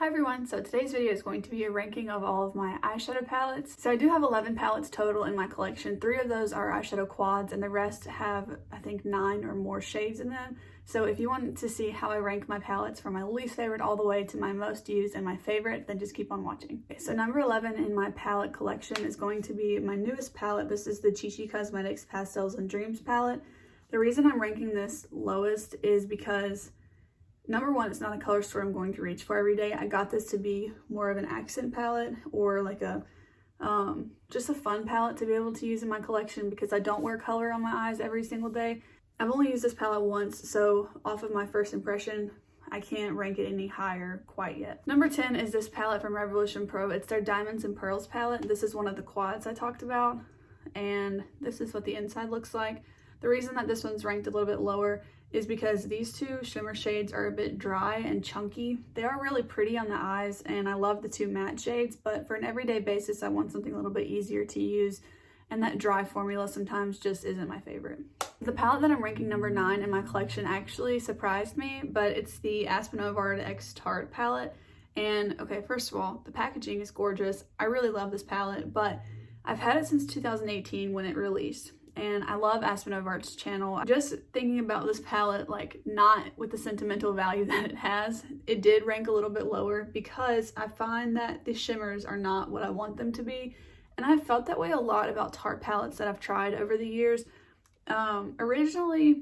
Hi everyone, so today's video is going to be a ranking of all of my eyeshadow palettes. So I do have 11 palettes total in my collection. 3 of those are eyeshadow quads and the rest have, I think, 9 or more shades in them. So if you want to see how I rank my palettes from my least favorite all the way to my most used and my favorite, then just keep on watching. Okay, so number 11 in my palette collection is going to be my newest palette. This is the Chichi Cosmetics Pastels and Dreams palette. The reason I'm ranking this lowest is because number one, it's not a color story I'm going to reach for every day. I got this to be more of an accent palette or like a just a fun palette to be able to use in my collection because I don't wear color on my eyes every single day. I've only used this palette once, so off of my first impression, I can't rank it any higher quite yet. Number 10 is this palette from Revolution Pro. It's their Diamonds and Pearls palette. This is one of the quads I talked about, and this is what the inside looks like. The reason that this one's ranked a little bit lower is because these two shimmer shades are a bit dry and chunky. They are really pretty on the eyes and I love the two matte shades, but for an everyday basis I want something a little bit easier to use, and that dry formula sometimes just isn't my favorite. The palette that I'm ranking number 9 in my collection actually surprised me, but it's the Aspen Novart X Tart palette. And okay, first of all, the packaging is gorgeous. I really love this palette, but I've had it since 2018 when it released. And I love Aspen Novart's channel. Just thinking about this palette, like not with the sentimental value that it has, it did rank a little bit lower because I find that the shimmers are not what I want them to be. And I've felt that way a lot about Tarte palettes that I've tried over the years. Originally,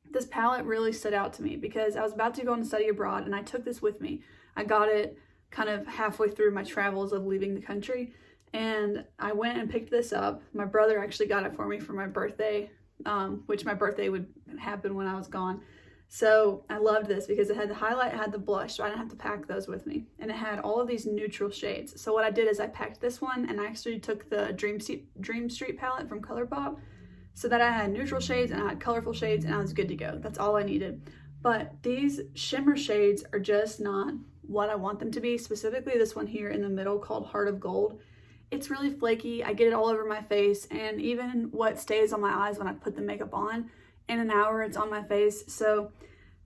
this palette really stood out to me because I was about to go on study abroad and I took this with me. I got it kind of halfway through my travels of leaving the country. And I went and picked this up. My brother actually got it for me for my birthday, which my birthday would happen when I was gone. So I loved this because it had the highlight, it had the blush, so I didn't have to pack those with me. And it had all of these neutral shades. So what I did is I packed this one and I actually took the Dream Street palette from Colourpop so that I had neutral shades and I had colorful shades and I was good to go. That's all I needed. But these shimmer shades are just not what I want them to be, specifically this one here in the middle called Heart of Gold. It's really flaky. I get it all over my face, and even what stays on my eyes when I put the makeup on, in an hour it's on my face. So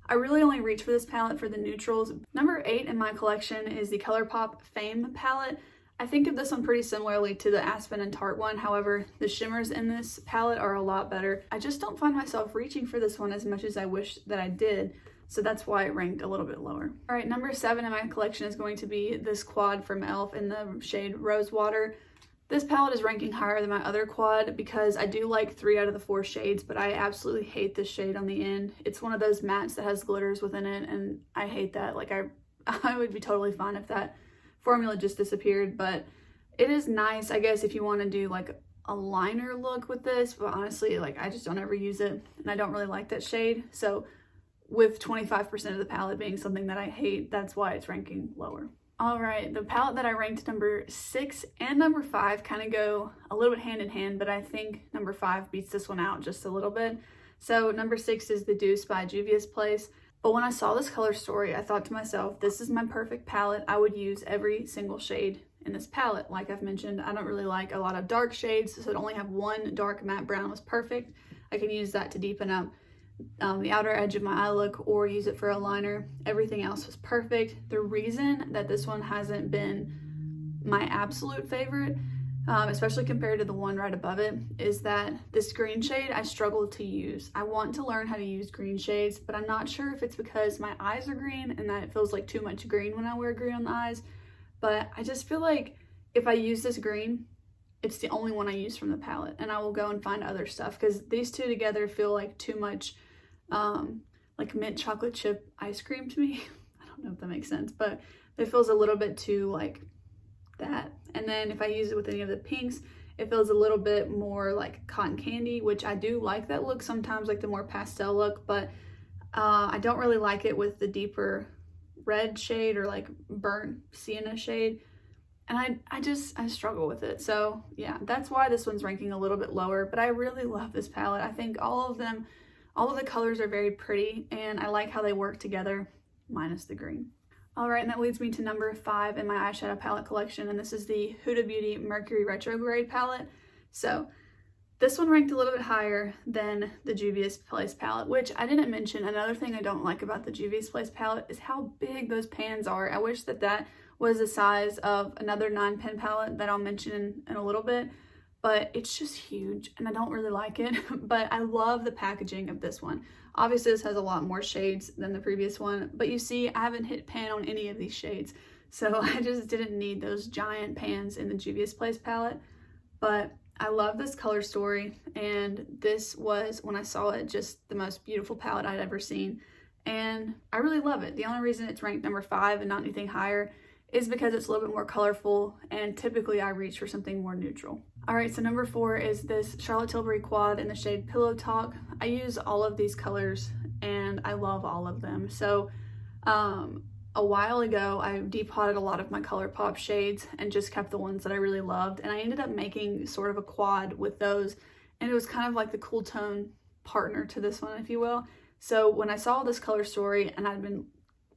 I really only reach for this palette for the neutrals. Number 8 in my collection is the Colourpop Fame palette. I think of this one pretty similarly to the Aspen and Tarte one. However, the shimmers in this palette are a lot better. I just don't find myself reaching for this one as much as I wish that I did. So that's why it ranked a little bit lower. All right, number 7 in my collection is going to be this quad from e.l.f. in the shade Rose Water. This palette is ranking higher than my other quad because I do like 3 out of the 4 shades, but I absolutely hate this shade on the end. It's one of those mattes that has glitters within it, and I hate that. Like I would be totally fine if that formula just disappeared, but it is nice, I guess, if you want to do like a liner look with this, but honestly, like I just don't ever use it, and I don't really like that shade. So with 25% of the palette being something that I hate, that's why it's ranking lower. All right, the palette that I ranked number 6 and number 5 kind of go a little bit hand in hand, but I think number 5 beats this one out just a little bit. So number 6 is the Deuce by Juvia's Place. But when I saw this color story, I thought to myself, this is my perfect palette. I would use every single shade in this palette. Like I've mentioned, I don't really like a lot of dark shades, so to only have one dark matte brown was perfect. I can use that to deepen up the outer edge of my eye look or use it for a liner. Everything else was perfect. The reason that this one hasn't been my absolute favorite, especially compared to the one right above it, is that this green shade I struggle to use. I want to learn how to use green shades, but I'm not sure if it's because my eyes are green and that it feels like too much green when I wear green on the eyes, but I just feel like if I use this green, it's the only one I use from the palette, and I will go and find other stuff because these two together feel like too much like mint chocolate chip ice cream to me. I don't know if that makes sense, but it feels a little bit too like that. And then if I use it with any of the pinks, it feels a little bit more like cotton candy, which I do like that look sometimes, like the more pastel look, but I don't really like it with the deeper red shade or like burnt sienna shade. And I struggle with it. So yeah, that's why this one's ranking a little bit lower, but I really love this palette. I think all of the colors are very pretty and I like how they work together, minus the green. All right, and that leads me to number 5 in my eyeshadow palette collection, and this is the Huda Beauty Mercury Retrograde palette. So This one ranked a little bit higher than the Juvia's Place palette, which I didn't mention. Another thing I don't like about the Juvia's Place palette is how big those pans are. I wish that that was the size of another 9-pan palette that I'll mention in a little bit, but it's just huge and I don't really like it. But I love the packaging of this one. Obviously this has a lot more shades than the previous one, but you see I haven't hit pan on any of these shades, so I just didn't need those giant pans in the Juvia's Place palette. But I love this color story, and this was, when I saw it, just the most beautiful palette I'd ever seen, and I really love it. The only reason it's ranked number 5 and not anything higher is because it's a little bit more colorful, and typically I reach for something more neutral. Alright, so number 4 is this Charlotte Tilbury quad in the shade Pillow Talk. I use all of these colors and I love all of them. So a while ago I depotted a lot of my Colourpop shades and just kept the ones that I really loved, and I ended up making sort of a quad with those, and it was kind of like the cool tone partner to this one, if you will. So when I saw this color story and I'd been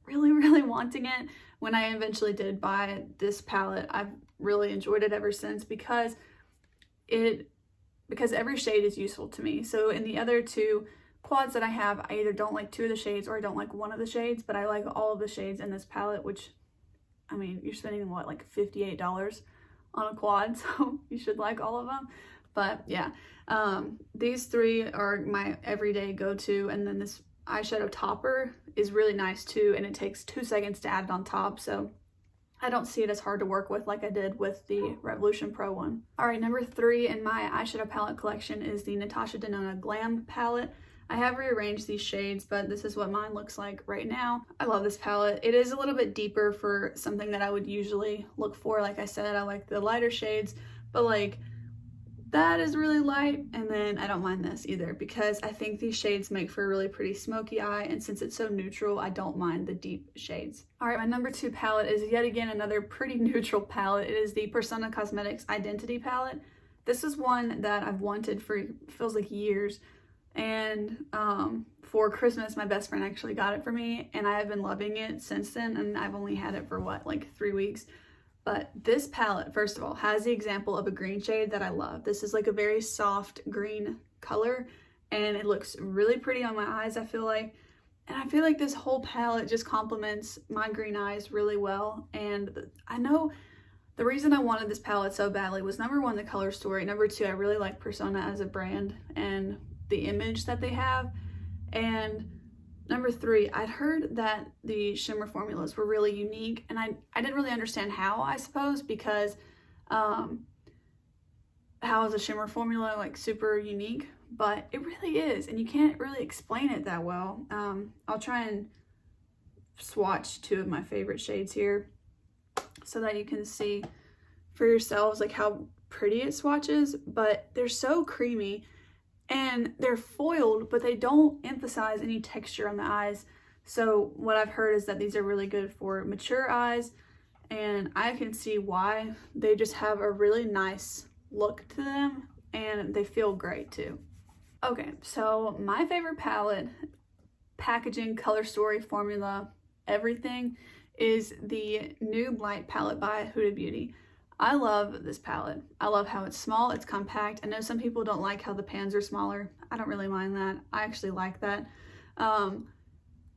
really wanting it, when I eventually did buy this palette, I've really enjoyed it ever since because every shade is useful to me. So in the other 2 quads that I have, I either don't like 2 of the shades or I don't like 1 of the shades, but I like all of the shades in this palette, which, I mean, you're spending what, like $58 on a quad, so you should like all of them. But yeah, these 3 are my everyday go-to, and then this eyeshadow topper is really nice too, and it takes 2 seconds to add it on top, so I don't see it as hard to work with like I did with the Revolution Pro one. Alright, number 3 in my eyeshadow palette collection is the Natasha Denona Glam palette. I have rearranged these shades, but this is what mine looks like right now. I love this palette. It is a little bit deeper for something that I would usually look for. Like I said, I like the lighter shades, but like that is really light, and then I don't mind this either because I think these shades make for a really pretty smoky eye, and since it's so neutral, I don't mind the deep shades. Alright, my number 2 palette is yet again another pretty neutral palette. It is the Persona Cosmetics Identity palette. This is one that I've wanted for, feels like years, and for Christmas my best friend actually got it for me, and I have been loving it since then, and I've only had it for what, like 3 weeks. But this palette, first of all, has the example of a green shade that I love. This is like a very soft green color, and it looks really pretty on my eyes, I feel like. And I feel like this whole palette just complements my green eyes really well. And I know the reason I wanted this palette so badly was, number 1, the color story. Number 2, I really like Persona as a brand and the image that they have. And number 3, I'd heard that the shimmer formulas were really unique, and I didn't really understand how, I suppose, because how is a shimmer formula like super unique? But it really is, and you can't really explain it that well. I'll try and swatch 2 of my favorite shades here so that you can see for yourselves like how pretty it swatches, but they're so creamy. And they're foiled, but they don't emphasize any texture on the eyes. So what I've heard is that these are really good for mature eyes, and I can see why. They just have a really nice look to them, and they feel great too. Okay, so my favorite palette, packaging, color story, formula, everything, is the Nude Light palette by Huda Beauty. I love this palette. I love how it's small, it's compact. I know some people don't like how the pans are smaller. I don't really mind that. I actually like that.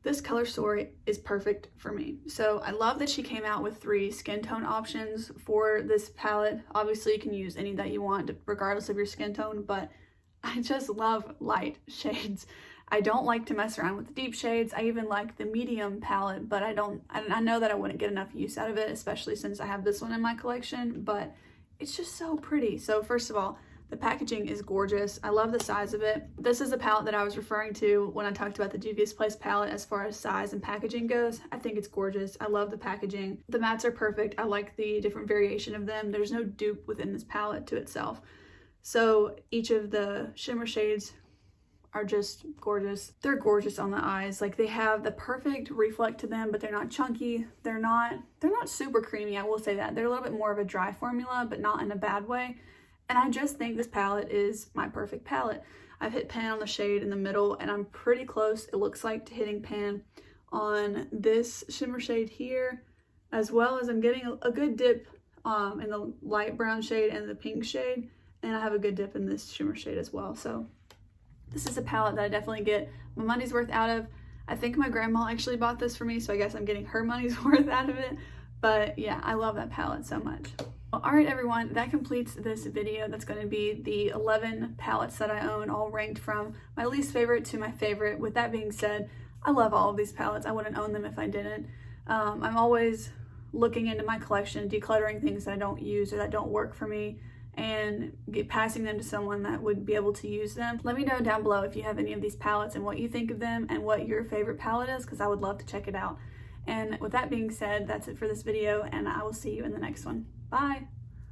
This color story is perfect for me. So I love that she came out with 3 skin tone options for this palette. Obviously you can use any that you want regardless of your skin tone, but I just love light shades. I don't like to mess around with the deep shades. I even like the medium palette, but I know that I wouldn't get enough use out of it, especially since I have this one in my collection, but it's just so pretty. So first of all, the packaging is gorgeous. I love the size of it. This is the palette that I was referring to when I talked about the Juvia's Place palette as far as size and packaging goes. I think it's gorgeous. I love the packaging. The mattes are perfect. I like the different variation of them. There's no dupe within this palette to itself. So each of the shimmer shades are just gorgeous. They're gorgeous on the eyes. Like, they have the perfect reflect to them, but they're not chunky. They're not super creamy, I will say that. They're a little bit more of a dry formula, but not in a bad way. And I just think this palette is my perfect palette. I've hit pan on the shade in the middle, and I'm pretty close, it looks like, to hitting pan on this shimmer shade here, as well as I'm getting a good dip in the light brown shade and the pink shade. and I have a good dip in this shimmer shade as well. So this is a palette that I definitely get my money's worth out of. I think my grandma actually bought this for me, so I guess I'm getting her money's worth out of it. But yeah, I love that palette so much. Well, all right, everyone, that completes this video. That's going to be the 11 palettes that I own, all ranked from my least favorite to my favorite. With that being said, I love all of these palettes. I wouldn't own them if I didn't. I'm always looking into my collection, decluttering things that I don't use or that don't work for me, and passing them to someone that would be able to use them. Let me know down below if you have any of these palettes and what you think of them and what your favorite palette is, because I would love to check it out. And with that being said, that's it for this video, and I will see you in the next one. Bye!